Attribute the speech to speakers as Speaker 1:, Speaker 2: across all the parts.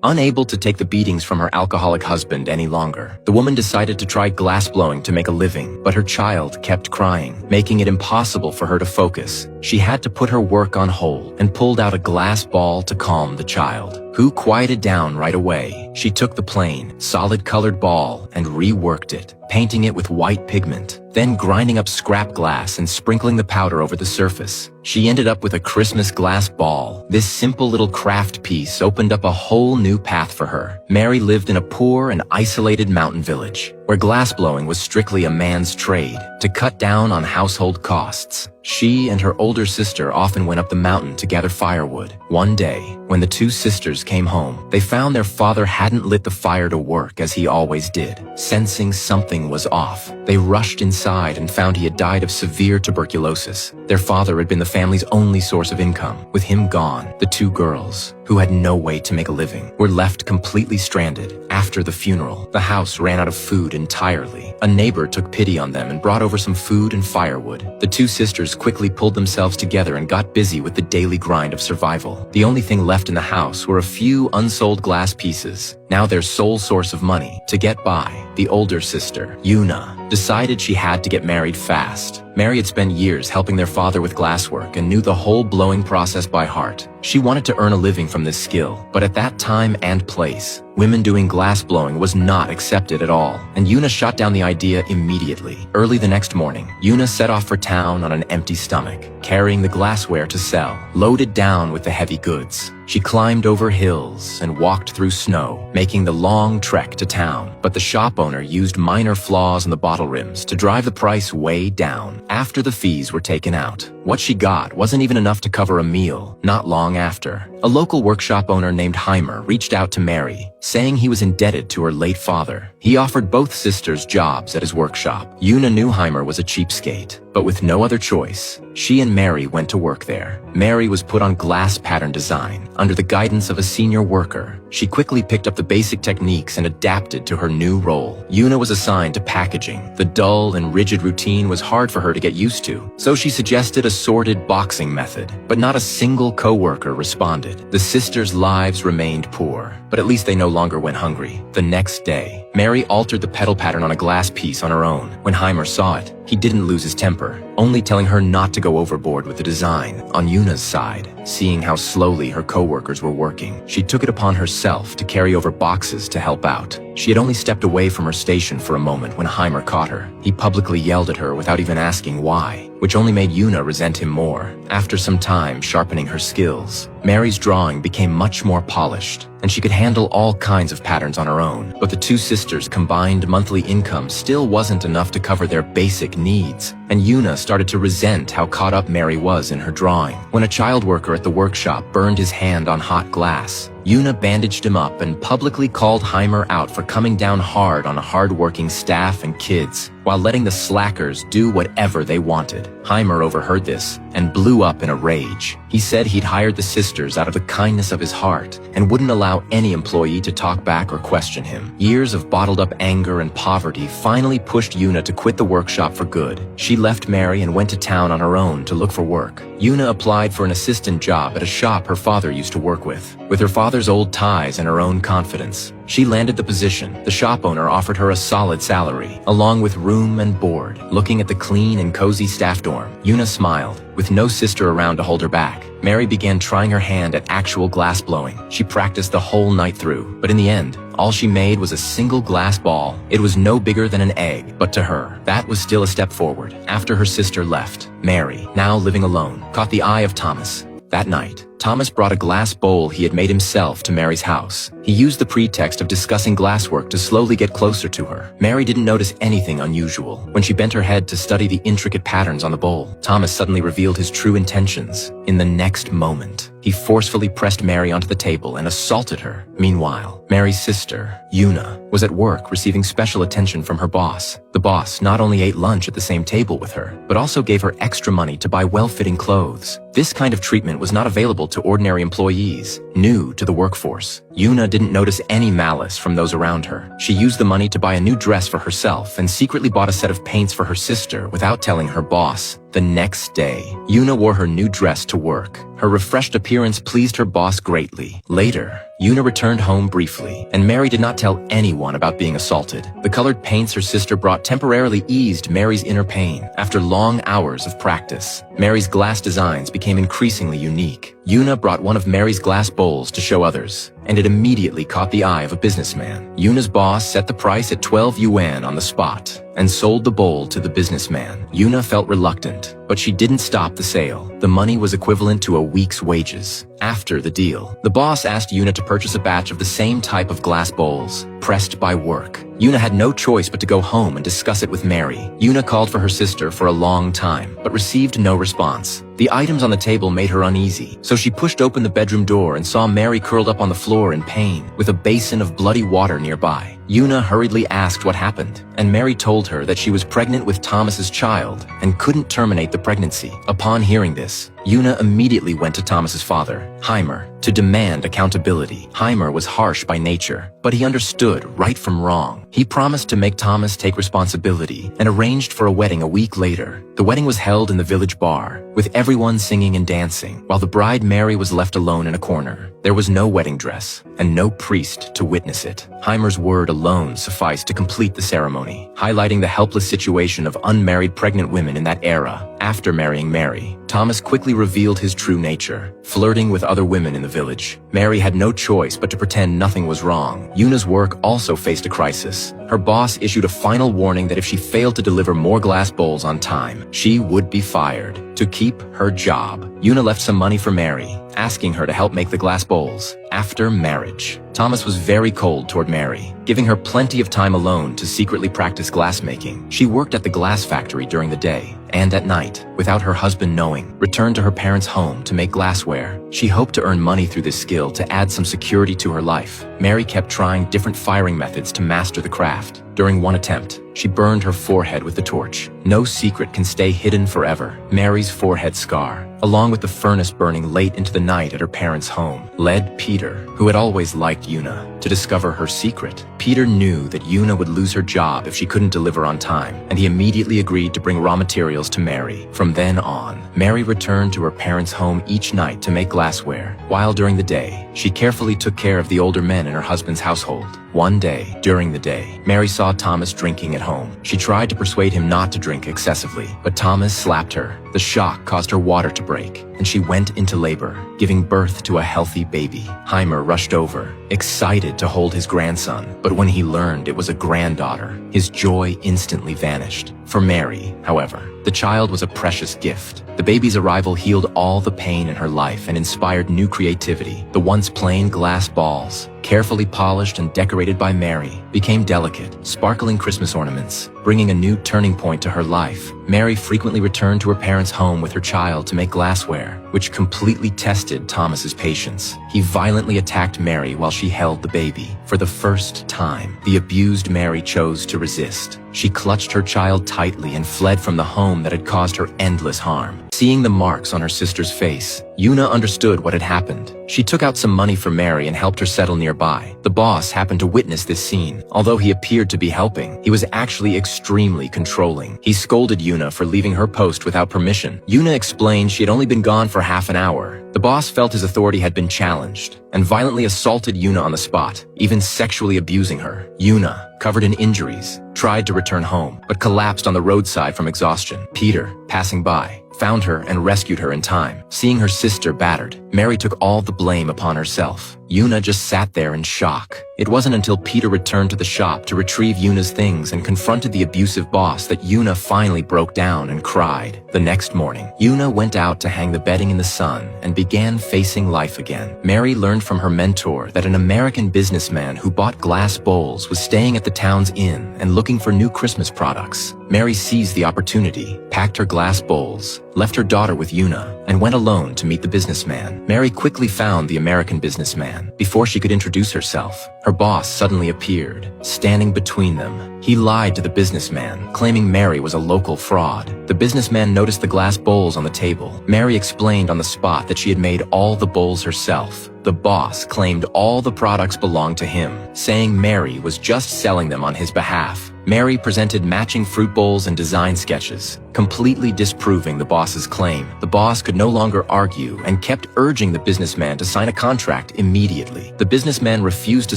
Speaker 1: Unable to take the beatings from her alcoholic husband any longer, the woman decided to try glassblowing to make a living, but her child kept crying, making it impossible for her to focus. She had to put her work on hold and pulled out a glass ball to calm the child, who quieted down right away. She took the plain, solid-colored ball and reworked it, painting it with white pigment, then grinding up scrap glass and sprinkling the powder over the surface. She ended up with a Christmas glass ball. This simple little craft piece opened up a whole new path for her. Mary lived in a poor and isolated mountain village, where glassblowing was strictly a man's trade. To cut down on household costs, she and her older sister often went up the mountain to gather firewood. One day, when the two sisters came home, they found their father hadn't lit the fire to work as he always did. Sensing something was off, they rushed inside and found he had died of severe tuberculosis. Their father had been the family's only source of income. With him gone, the two girls, who had no way to make a living, were left completely stranded. After the funeral, the house ran out of food entirely. A neighbor took pity on them and brought over some food and firewood. The two sisters quickly pulled themselves together and got busy with the daily grind of survival. The only thing left in the house were a few unsold glass pieces, now their sole source of money. To get by, the older sister, Una, decided she had to get married fast. Mary had spent years helping their father with glasswork and knew the whole blowing process by heart. She wanted to earn a living from this skill, but at that time and place, women doing glass blowing was not accepted at all, and Una shot down the idea immediately. Early the next morning, Una set off for town on an empty stomach, carrying the glassware to sell, loaded down with the heavy goods. She climbed over hills and walked through snow, making the long trek to town. But the shop owner used minor flaws in the bottle rims to drive the price way down. After the fees were taken out, what she got wasn't even enough to cover a meal. Not long after, a local workshop owner named Heimer reached out to Mary, saying he was indebted to her late father. He offered both sisters jobs at his workshop. Una knew Heimer was a cheapskate, but with no other choice, she and Mary went to work there. Mary was put on glass pattern design under the guidance of a senior worker. She quickly picked up the basic techniques and adapted to her new role. Una was assigned to packaging. The dull and rigid routine was hard for her to get used to, so she suggested a sorted boxing method, but not a single co-worker responded. The sisters' lives remained poor, but at least they no longer went hungry. The next day, Mary altered the petal pattern on a glass piece on her own. When Heimer saw it, he didn't lose his temper, only telling her not to go overboard with the design. On Una's side, seeing how slowly her co-workers were working, she took it upon herself to carry over boxes to help out. She had only stepped away from her station for a moment when Heimer caught her. He publicly yelled at her without even asking why, which only made Una resent him more. After some time sharpening her skills, Mary's drawing became much more polished, and she could handle all kinds of patterns on her own. But the two sisters' combined monthly income still wasn't enough to cover their basic needs, and Una started to resent how caught up Mary was in her drawing. When a child worker at the workshop burned his hand on hot glass, Una bandaged him up and publicly called Heimer out for coming down hard on a hard-working staff and kids, while letting the slackers do whatever they wanted. Heimer overheard this and blew up in a rage. He said he'd hired the sisters out of the kindness of his heart and wouldn't allow any employee to talk back or question him. Years of bottled-up anger and poverty finally pushed Una to quit the workshop for good. She left Mary and went to town on her own to look for work. Una applied for an assistant job at a shop her father used to work with. With her father's old ties and her own confidence, she landed the position. The shop owner offered her a solid salary, along with room and board. Looking at the clean and cozy staff dorm, Una smiled. With no sister around to hold her back, Mary began trying her hand at actual glass blowing. She practiced the whole night through, but in the end, all she made was a single glass ball. It was no bigger than an egg, but to her, that was still a step forward. After her sister left, Mary, now living alone, caught the eye of Thomas. That night, Thomas brought a glass bowl he had made himself to Mary's house. He used the pretext of discussing glasswork to slowly get closer to her. Mary didn't notice anything unusual. When she bent her head to study the intricate patterns on the bowl, Thomas suddenly revealed his true intentions. In the next moment, he forcefully pressed Mary onto the table and assaulted her. Meanwhile, Mary's sister, Una, was at work receiving special attention from her boss. The boss not only ate lunch at the same table with her, but also gave her extra money to buy well-fitting clothes. This kind of treatment was not available to ordinary employees, new to the workforce. Una didn't notice any malice from those around her. She used the money to buy a new dress for herself and secretly bought a set of paints for her sister without telling her boss. The next day, Una wore her new dress to work. Her refreshed appearance pleased her boss greatly. Later, Yuna returned home briefly, and Mary did not tell anyone about being assaulted. The colored paints her sister brought temporarily eased Mary's inner pain after long hours of practice. Mary's glass designs became increasingly unique. Yuna brought one of Mary's glass bowls to show others, and it immediately caught the eye of a businessman. Yuna's boss set the price at 12 yuan on the spot and sold the bowl to the businessman. Yuna felt reluctant, but she didn't stop the sale. The money was equivalent to a week's wages. After the deal, the boss asked Yuna to purchase a batch of the same type of glass bowls, pressed by work. Yuna had no choice but to go home and discuss it with Mary. Yuna called for her sister for a long time, but received no response. The items on the table made her uneasy, so she pushed open the bedroom door and saw Mary curled up on the floor in pain, with a basin of bloody water nearby. Yuna hurriedly asked what happened, and Mary told her that she was pregnant with Thomas's child and couldn't terminate the pregnancy. Upon hearing this, Yuna immediately went to Thomas's father, Heimer, to demand accountability. Heimer was harsh by nature, but he understood right from wrong. He promised to make Thomas take responsibility and arranged for a wedding a week later. The wedding was held in the village bar, with everyone singing and dancing, while the bride Mary was left alone in a corner. There was no wedding dress, and no priest to witness it. Heimer's word alone sufficed to complete the ceremony, highlighting the helpless situation of unmarried pregnant women in that era. After marrying Mary, Thomas quickly revealed his true nature, flirting with other women in the village. Mary had no choice but to pretend nothing was wrong. Yuna's work also faced a crisis. Her boss issued a final warning that if she failed to deliver more glass bowls on time, she would be fired. To keep her job, Yuna left some money for Mary, asking her to help make the glass bowls. After marriage, Thomas was very cold toward Mary, giving her plenty of time alone to secretly practice glassmaking. She worked at the glass factory during the day, and at night, without her husband knowing, returned to her parents' home to make glassware. She hoped to earn money through this skill to add some security to her life. Mary kept trying different firing methods to master the craft. During one attempt, she burned her forehead with the torch. No secret can stay hidden forever. Mary's forehead scar, along with the furnace burning late into the night at her parents' home, led Peter, who had always liked Yuna, to discover her secret. Peter knew that Yuna would lose her job if she couldn't deliver on time, and he immediately agreed to bring raw materials to Mary. From then on, Mary returned to her parents' home each night to make glassware, while during the day, she carefully took care of the older men in her husband's household. One day, during the day, Mary saw Thomas drinking at home. She tried to persuade him not to drink excessively, but Thomas slapped her. The shock caused her water to break, and she went into labor, giving birth to a healthy baby. Heimer rushed over, excited to hold his grandson, but when he learned it was a granddaughter, his joy instantly vanished. For Mary, however, the child was a precious gift. The baby's arrival healed all the pain in her life and inspired new creativity. The once plain glass balls, carefully polished and decorated by Mary, became delicate, sparkling Christmas ornaments, bringing a new turning point to her life. Mary frequently returned to her parents' home with her child to make glassware, which completely tested Thomas's patience. He violently attacked Mary while she held the baby. For the first time, the abused Mary chose to resist. She clutched her child tightly and fled from the home that had caused her endless harm. Seeing the marks on her sister's face, Yuna understood what had happened. She took out some money for Mary and helped her settle nearby. The boss happened to witness this scene. Although he appeared to be helping, he was actually extremely controlling. He scolded Yuna for leaving her post without permission. Yuna explained she had only been gone for half an hour. The boss felt his authority had been challenged and violently assaulted Yuna on the spot, even sexually abusing her. Yuna, covered in injuries, tried to return home, but collapsed on the roadside from exhaustion. Peter, passing by, found her and rescued her in time. Seeing her sister battered, Mary took all the blame upon herself. Yuna just sat there in shock. It wasn't until Peter returned to the shop to retrieve Yuna's things and confronted the abusive boss that Yuna finally broke down and cried. The next morning, Yuna went out to hang the bedding in the sun and began facing life again. Mary learned from her mentor that an American businessman who bought glass bowls was staying at the town's inn and looking for new Christmas products. Mary seized the opportunity, packed her glass bowls, left her daughter with Yuna, and went alone to meet the businessman. Mary quickly found the American businessman. Before she could introduce herself, her boss suddenly appeared, standing between them. He lied to the businessman, claiming Mary was a local fraud. The businessman noticed the glass bowls on the table. Mary explained on the spot that she had made all the bowls herself. The boss claimed all the products belonged to him, saying Mary was just selling them on his behalf. Mary presented matching fruit bowls and design sketches, completely disproving the boss's claim. The boss could no longer argue and kept urging the businessman to sign a contract immediately. The businessman refused to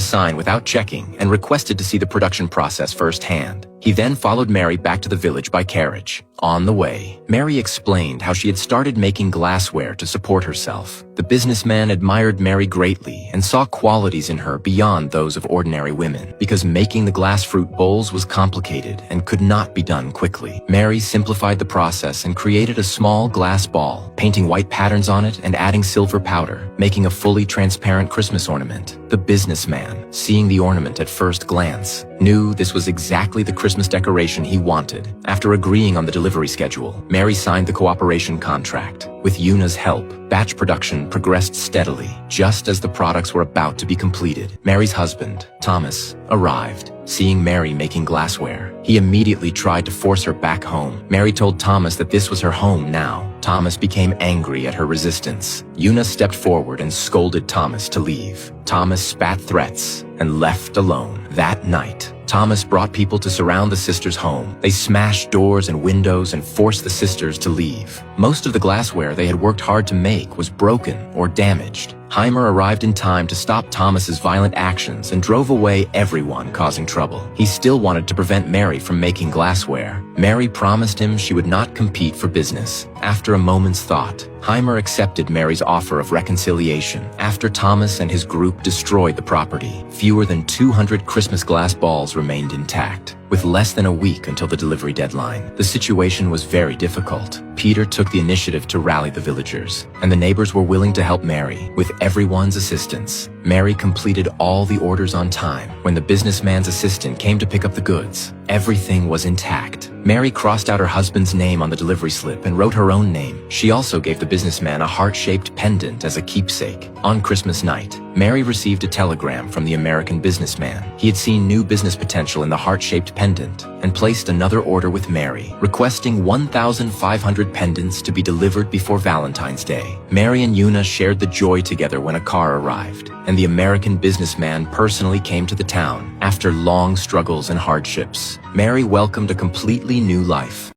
Speaker 1: sign without checking and requested to see the production process firsthand. He then followed Mary back to the village by carriage. On the way, Mary explained how she had started making glassware to support herself. The businessman admired Mary greatly and saw qualities in her beyond those of ordinary women, because making the glass fruit bowls was complicated and could not be done quickly. Mary simplified the process and created a small glass ball, painting white patterns on it and adding silver powder, making a fully transparent Christmas ornament. The businessman, seeing the ornament at first glance, knew this was exactly the Christmas decoration he wanted. After agreeing on the delivery schedule, Mary signed the cooperation contract. With Yuna's help, batch production progressed steadily. Just as the products were about to be completed, Mary's husband, Thomas, arrived. Seeing Mary making glassware, he immediately tried to force her back home. Mary told Thomas that this was her home now. Thomas became angry at her resistance. Yuna stepped forward and scolded Thomas to leave. Thomas spat threats and left alone. That night, Thomas brought people to surround the sisters' home. They smashed doors and windows and forced the sisters to leave. Most of the glassware they had worked hard to make was broken or damaged. Heimer arrived in time to stop Thomas's violent actions and drove away everyone causing trouble. He still wanted to prevent Mary from making glassware. Mary promised him she would not compete for business. After a moment's thought, Heimer accepted Mary's offer of reconciliation. After Thomas and his group destroyed the property, fewer than 200 Christmas glass balls remained intact. With less than a week until the delivery deadline, the situation was very difficult. Peter took the initiative to rally the villagers, and the neighbors were willing to help Mary. With everyone's assistance, Mary completed all the orders on time. When the businessman's assistant came to pick up the goods, everything was intact. Mary crossed out her husband's name on the delivery slip and wrote her own name. She also gave the businessman a heart-shaped pendant as a keepsake. On Christmas night, Mary received a telegram from the American businessman. He had seen new business potential in the heart-shaped pendant and placed another order with Mary, requesting 1,500 pendants to be delivered before Valentine's Day. Mary and Yuna shared the joy together when a car arrived, and the American businessman personally came to the town. After long struggles and hardships, Mary welcomed a completely new life.